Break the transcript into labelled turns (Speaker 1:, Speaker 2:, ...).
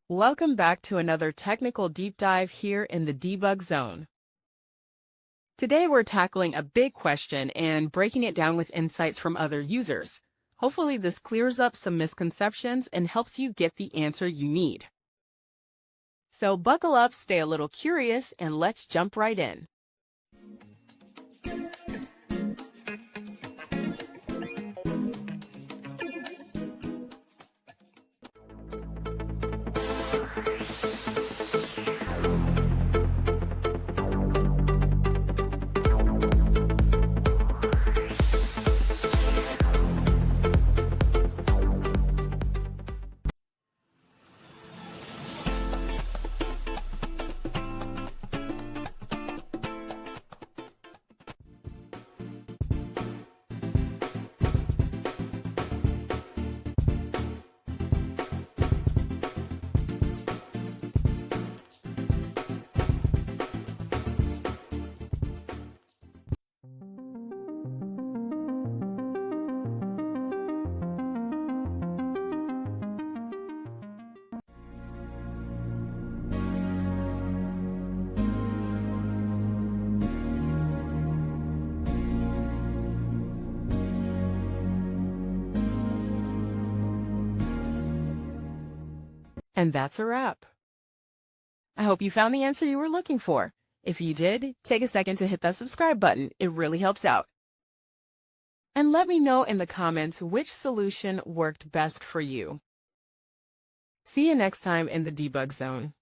Speaker 1: Welcome back to another technical deep dive here in the debug zone. Today we're tackling a big question and breaking it down with insights from other users. Hopefully this clears up some misconceptions and helps you get the answer you need. So buckle up, stay a little curious, and let's jump right in. And that's a wrap. I hope you found the answer you were looking for. If you did, take a second to hit that subscribe button. It really helps out. And let me know in the comments which solution worked best for you. See you next time in the debug zone.